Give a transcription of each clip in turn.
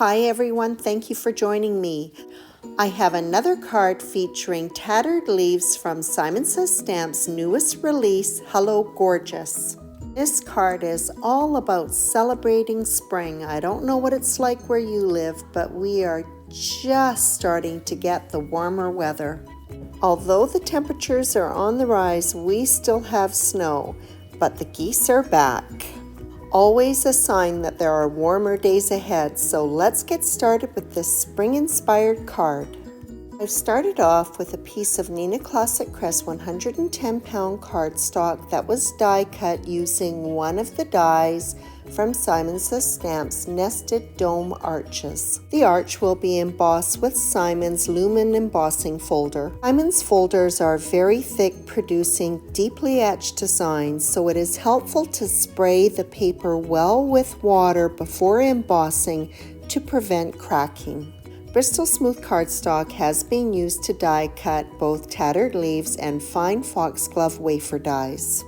Hi everyone, thank you for joining me. I have another card featuring Tattered Leaves from Simon Says Stamp's newest release, Hello Gorgeous. This card is all about celebrating spring. I don't know what it's like where you live, but we are just starting to get the warmer weather. Although the temperatures are on the rise, we still have snow, but the geese are back. Always a sign that there are warmer days ahead, so let's get started with this spring-inspired card. I've started off with a piece of Neenah Classic Crest 110-pound cardstock that was die cut using one of the dies from Simon Says Stamp's nested dome arches. The arch will be embossed with Simon's LUMEN embossing folder. Simon's folders are very thick, producing deeply etched designs, so it is helpful to spray the paper well with water before embossing to prevent cracking. Bristol Smooth cardstock has been used to die cut both Tattered Leaves and fine Foxglove wafer dies.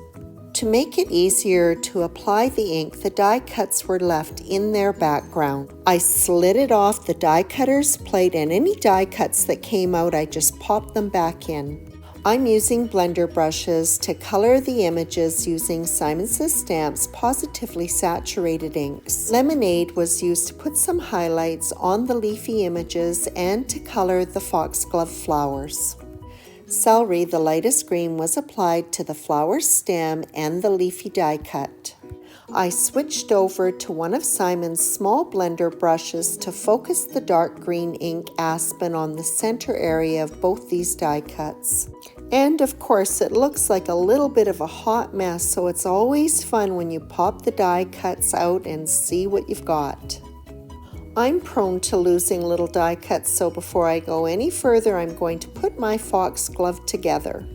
To make it easier to apply the ink, the die cuts were left in their background. I slid it off the die cutter's plate, and any die cuts that came out, I just popped them back in. I'm using blender brushes to color the images using Simon Says Stamp's Positively saturated inks. Lemonade was used to put some highlights on the leafy images and to color the foxglove flowers. Celery, the lightest green, was applied to the flower stem and the leafy die cut. I switched over to one of Simon's small blender brushes to focus the dark green ink aspen on the center area of both these die cuts. And of course, it looks like a little bit of a hot mess, so it's always fun when you pop the die cuts out and see what you've got. I'm prone to losing little die cuts, so before I go any further, I'm going to put my foxglove together.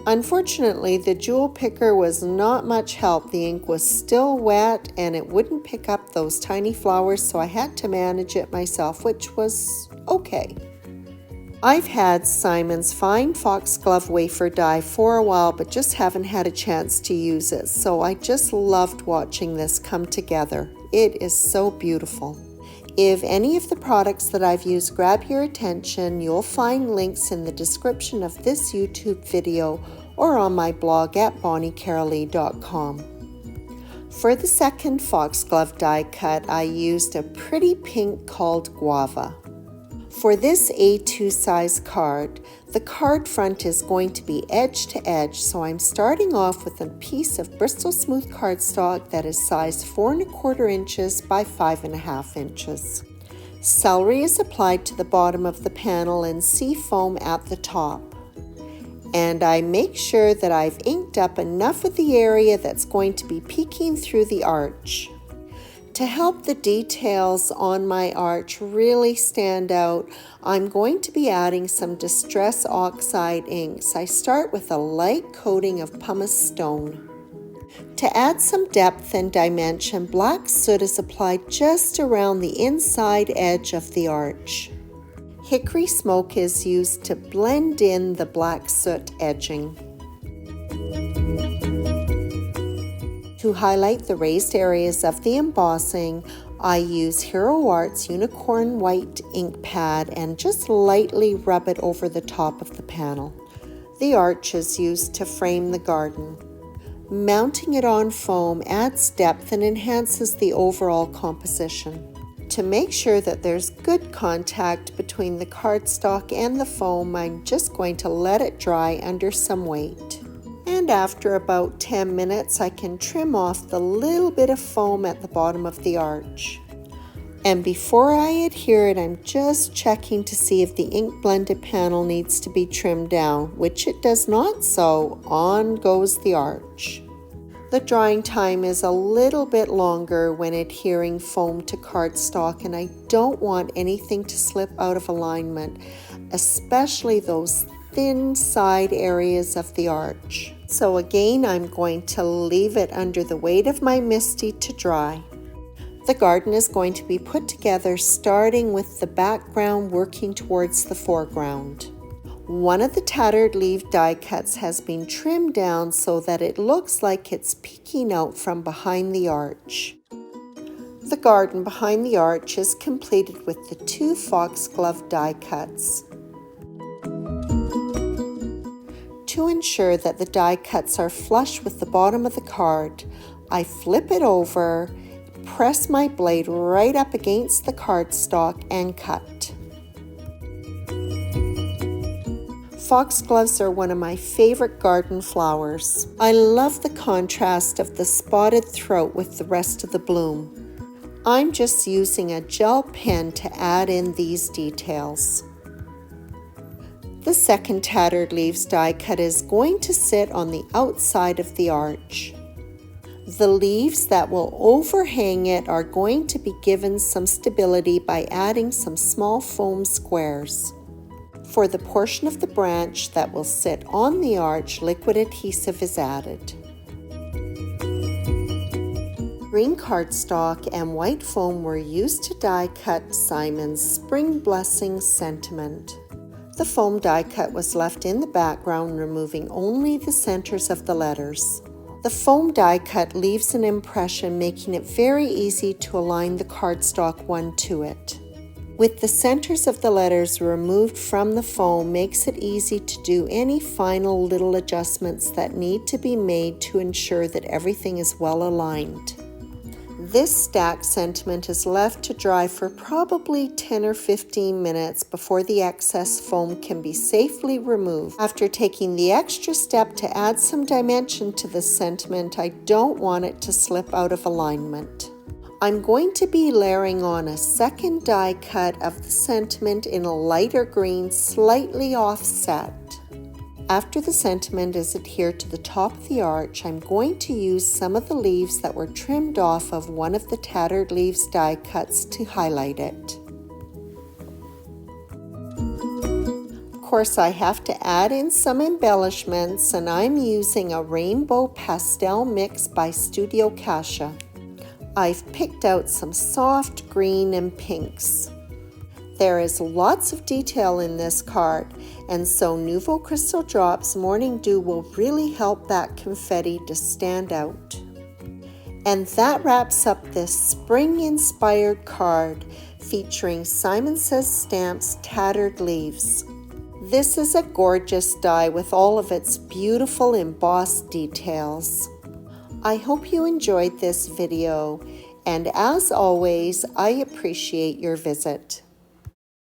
Unfortunately, the jewel picker was not much help. The ink was still wet and it wouldn't pick up those tiny flowers, so I had to manage it myself, which was okay. I've had Simon's fine foxglove wafer die for a while, but just haven't had a chance to use it, so I just loved watching this come together. It is so beautiful. If any of the products that I've used grab your attention, you'll find links in the description of this YouTube video or on my blog at bonniecarolee.com. For the second foxglove die cut, I used a pretty pink called Guava. For this A2 size card, the card front is going to be edge to edge, so I'm starting off with a piece of Bristol Smooth cardstock that is size 4 1/4 inches by 5 1/2 inches. Celery is applied to the bottom of the panel and sea foam at the top. And I make sure that I've inked up enough of the area that's going to be peeking through the arch. To help the details on my arch really stand out, I'm going to be adding some Distress Oxide inks. I start with a light coating of pumice stone. To add some depth and dimension, black soot is applied just around the inside edge of the arch. Hickory smoke is used to blend in the black soot edging. To highlight the raised areas of the embossing, I use Hero Art's Unicorn White ink pad and just lightly rub it over the top of the panel. The arch is used to frame the garden. Mounting it on foam adds depth and enhances the overall composition. To make sure that there's good contact between the cardstock and the foam, I'm just going to let it dry under some weight. And after about 10 minutes, I can trim off the little bit of foam at the bottom of the arch. And before I adhere it, I'm just checking to see if the ink blended panel needs to be trimmed down, which it does not, so on goes the arch. The drying time is a little bit longer when adhering foam to cardstock, and I don't want anything to slip out of alignment, especially those thin side areas of the arch. So again, I'm going to leave it under the weight of my Misty to dry. The garden is going to be put together starting with the background working towards the foreground. One of the Tattered Leaf die cuts has been trimmed down so that it looks like it's peeking out from behind the arch. The garden behind the arch is completed with the 2 foxglove die cuts. To ensure that the die cuts are flush with the bottom of the card, I flip it over, press my blade right up against the cardstock and cut. Foxgloves are one of my favorite garden flowers. I love the contrast of the spotted throat with the rest of the bloom. I'm just using a gel pen to add in these details. The second Tattered Leaves die cut is going to sit on the outside of the arch. The leaves that will overhang it are going to be given some stability by adding some small foam squares. For the portion of the branch that will sit on the arch, liquid adhesive is added. Green cardstock and white foam were used to die cut Simon's Spring Blessing sentiment. The foam die cut was left in the background, removing only the centers of the letters. The foam die cut leaves an impression, making it very easy to align the cardstock one to it. With the centers of the letters removed from the foam makes it easy to do any final little adjustments that need to be made to ensure that everything is well aligned. This stack sentiment is left to dry for probably 10 or 15 minutes before the excess foam can be safely removed. After taking the extra step to add some dimension to the sentiment, I don't want it to slip out of alignment. I'm going to be layering on a second die cut of the sentiment in a lighter green, slightly offset. After the sentiment is adhered to the top of the arch, I'm going to use some of the leaves that were trimmed off of one of the Tattered Leaves die cuts to highlight it. Of course, I have to add in some embellishments, and I'm using a rainbow pastel mix by Studio Kasha. I've picked out some soft green and pinks. There is lots of detail in this card, and so Nouveau Crystal Drops Morning Dew will really help that confetti to stand out. And that wraps up this spring-inspired card featuring Simon Says Stamps Tattered Leaves. This is a gorgeous die with all of its beautiful embossed details. I hope you enjoyed this video, and as always, I appreciate your visit.